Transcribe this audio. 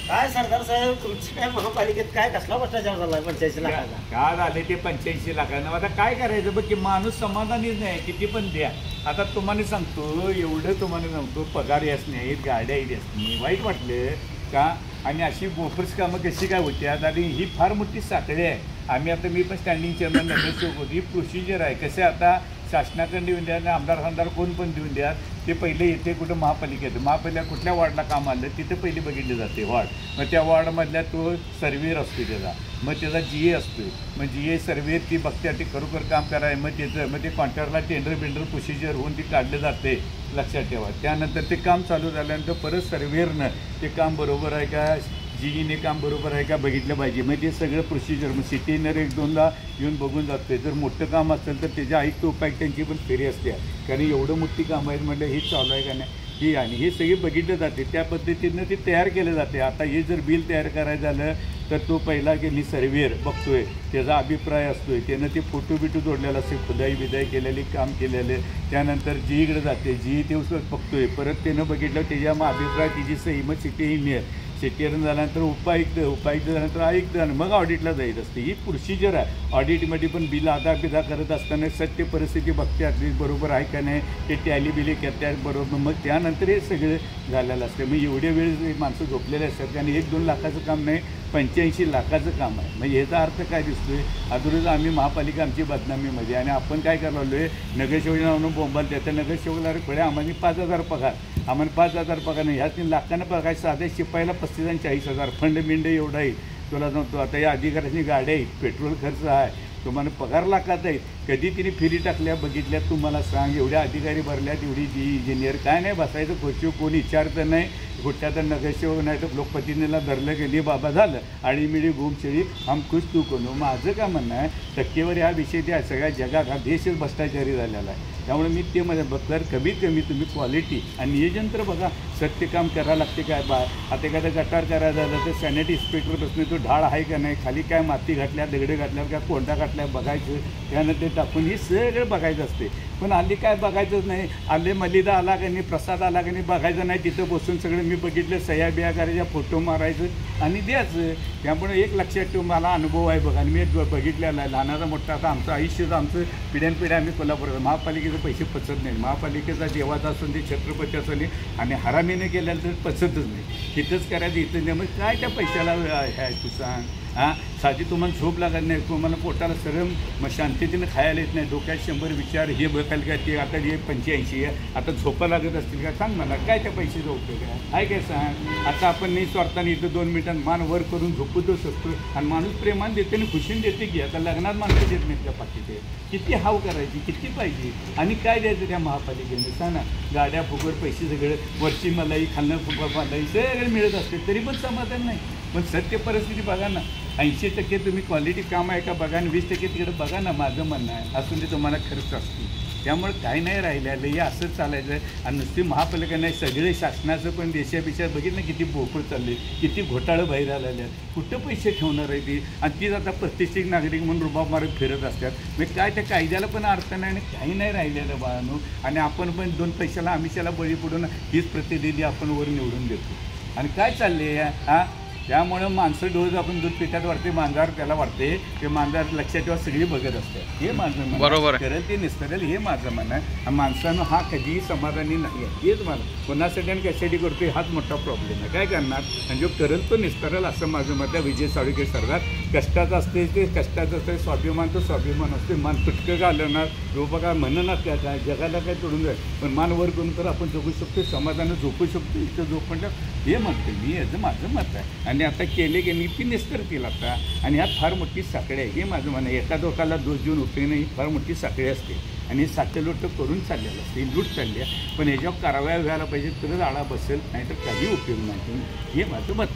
काय सरदार साहेब तुमच्या काय महापालिकेत काय कसला भ्रष्टाचार झालाय 85 लाखाचा? काय झाले ते 85 लाखानं? आता काय करायचं बघ की माणूस समाधानीच नाही, किती पण द्या. आता तुम्हाला सांगतो, एवढं तुम्हाला सांगतो, पगार याच नाहीत, गाड्या याच नाही, वाईट वाटलं का? आणि अशी बोफर्स कामं कशी काय होत्यात? आणि ही फार मोठी साखळी आहे. आम्ही आता मी पण स्टँडिंग चेअरमॅन नगरसेवक होती, प्रोसिजर आहे. कसे आता शासनाकडे देऊन द्या आणि आमदार कोण पण देऊन द्या, ते पहिले येते कुठं महापालिकेत, महापालिका कुठल्या वॉर्डला काम आलं तिथे पहिले बघितले जाते वॉर्ड. मग त्या वॉर्डमधल्या तो सर्वेअर असतो त्याचा, मग त्याचा GA असतो. मग GA सर्वेअर ती बघते ती खरोखर काम करायला, मग ते कॉन्ट्रॅक्टरला टेंडर प्रोसिजर होऊन ती काढलं जाते, लक्षात ठेवा. त्यानंतर ते काम चालू झाल्यानंतर परत सर्वेअरनं ते काम बरोबर आहे का, GEने काम बरोबर आहे का बघितलं पाहिजे. मग ते सगळं प्रोसिजर मग सिटीनर 1-2दा येऊन बघून जाते. जर मोठं काम असेल तर त्याच्या आयुक्त उपायुक्तांची पण फेरी असते, कारण एवढं मोठी कामं आहेत म्हटलं हे चालू आहे का नाही ही, आणि हे सगळे बघितलं जाते. त्या पद्धतीनं ते तयार केलं जाते. आता हे जर बिल तयार करायचं झालं तर तो पहिला की सर्वेअर बघतोय, त्याचा अभिप्राय असतोय, त्यानं ते फोटो बिटो जोडलेला असते, खुदाई बिदाई केलेली काम केलेले. त्यानंतर GEकडे जाते, GE ते बघतोय, परत त्यानं बघितलं त्याच्या मग अभिप्राय तिची सही, मग सिटीनं झाल्यानंतर उपायुक्त झाल्यानंतर आयुक्त झालं, मग ऑडिटला जायचं असते. ही प्रोसिजर आहे. ऑडिटमध्ये पण बिल आधा करत असताना सत्य परिस्थिती बघते अगदी बरोबर आहे का नाही, ते टॅली बिली करतात बरोबर, मग त्यानंतर हे सगळं झालेलं असतं. मग एवढे वेळ माणसं झोपलेले असतात आणि 1-2 लाखाचं काम नाही, 85 लाखाचं काम आहे. म्हणजे याचा अर्थ काय दिसतोय? अजूनच आम्ही महापालिका आमची बदनामीमध्ये, आणि आपण काय करायला आहे, नगरसेवक नावानं बोंबाल त्या नगरसेवकला पुढे आम्हाला 5,000 पगार, आम्हाला 5,000 पगार नाही, ह्या 3 लाखांना पगार. साध्या शिपाईला 35 आणि 40,000 फंड एवढा आहे. तुला सांगतो आता या अधिकाऱ्यांनी गाड्या आहेत, पेट्रोल खर्च आहे, तुम्हाला पगार लाखात आहेत. कधी तिने फेरी टाकल्या बघितल्या तुम्हाला सांग? एवढ्या अधिकारी भरल्यात, एवढी इंजिनियर काय नाही बसायचं खुर्ची, कोणी विचारतं नाही. कुठल्या तर नगरसेवक नाही तर लोकप्रतिनिधीला धरलं गेली, बाबा झालं आळीमिळी घुमछेळी हम खुश तू कोण. माझं काय म्हणणं आहे, टक्केवारी हा विषय त्या सगळ्या जगात हा देशच भ्रष्टाचारी झालेला आहे. त्यामुळे मी ते मध्ये बघणार कमीत कमी तुम्ही क्वालिटी आणि नियोजन तर बघा, सत्य काम करायला लागते काय. आता एखादा गटार करायला झालं तर सॅनिटरी इन्स्पेक्टरपासून तो ढाळ आहे का नाही, खाली काय माती घातल्या, दगडे घातल्यावर काय कोंडा घातल्या बघायचं, त्यानंतर टाकून हे सगळं बघायचं असते. पण हल्ली काय बघायचंच नाही. हल्ली मलिदा आला का नाही, प्रसाद आला का नाही बघायचं नाही, तिथं बसून सगळं मी बघितलं सह्या बिया करायच्या, फोटो मारायचं आणि द्यायचं. त्यामुळे एक लक्षात ठेवून मला अनुभव आहे बघा, आणि मी बघितलेला आहे लहानाचा मोठा. आता आमचं आयुष्यच आमचं पिढ्यानपिढ्या आम्ही कोल्हापुरात महापालिकेचे पैसे पचत नाही. महापालिकेचा देवाचा असून ते छत्रपती असून आणि हरामीने केल्यानं तर पचतच नाही. इथंच करायचं इथं नाही. मग काय त्या पैशाला ह्या तू सांग? हां, साधी तुम्हाला झोप लागत नाही, तुम्हाला पोटाला सरम मग शांततेनं खायला येत नाही, डोक्यात 100 विचार, हे बघायला काय ते आता जे 85 आहे, आता झोपा लागत असतील का सांग मला, काय त्या पैशाचा उपयोग आहे काय सांग? आता आपण नाही स्वार्थाने इथं 2 मिनिटात मान वर करून झोपतच शकतो, आणि माणूस प्रेमान देते आणि खुशीन देते की. आता लग्नात माणसं देत नाहीत त्या पाठीचे, किती हाव करायची, किती पाहिजे, आणि काय द्यायचं त्या महापालिकेने सांग ना? गाड्या फुगवर पैसे सगळे, वरची मलाई खाल्लं फुगा मलाई सगळे मिळत असते, तरी पण समाधान नाही. पण सत्य परिस्थिती बघा ना, 80% तुम्ही क्वालिटी काम आहे का बघा, आणि 20% तिकडे बघा ना. माझं म्हणणं आहे असून ते तुम्हाला खर्च असते. त्यामुळे काही नाही राहिलेलं, हे असंच चालायचं आहे. आणि नुसती महापालिका नाही, सगळे शासनाचं पण देशापेक्षा बघितलं किती बोफळ चालले, किती घोटाळं बाहेर आलेले आहेत. कुठं पैसे ठेवणार आहे ती? आणि तीच आता प्रतिष्ठित नागरिक म्हणून रुबाब मारत फिरत असतात. म्हणजे काय त्या कायद्याला पण अर्थ नाही आणि काही नाही राहिलेलं बाळांनो. आणि आपण पण 2 पैशाला आमिषाला बळी पडून हीच प्रतिनिधी आपण वर निवडून देतो. आणि काय चालले हां? त्यामुळं माणसं डोस आपण दूध पिठात वाढते, मांजर त्याला वाढते, ते मांजर लक्षात ठेवा सगळी बघत असते. हे माझं म्हणणं बरोबर करेल ते निस्तरेल, हे माझं म्हणणं आहे. माणसानं हा कधीही समाधानी नाही आहे, हेच मला कोणासाठी आणि कशासाठी करतोय हाच मोठा प्रॉब्लेम आहे. काय करणार, आणि जो करेल तो निस्तरेल असं माझं मत आहे. विजय साळुंखे सरदार कष्टाचं असते, ते कष्टाचं असते, स्वाभिमान तो स्वाभिमान असते. मान तुटकं घालणार जो बघा म्हणणार त्या काय जगाला काय तोडून जाईल, पण मान वर करून तर आपण जगू शकतो, समाधानं झोपू शकतो. इथं झोप म्हटलं हे म्हणते मी, याचं माझं मत आहे. आणि आता केले की मी ती निस्तरतील आता, आणि ह्यात फार मोठी साखळी आहे, हे माझं म्हणणं. एका दोकाला दोष देऊन उपयोग नाही, फार मोठी साखळी असते, आणि साखळलोट करून चाललेलं असते, लूट चालली आहे. पण ह्याच्यावर कारवाया व्हायला पाहिजे, तरच आळा बसेल, नाहीतर काही उपयोग नाही. हे माझं मत.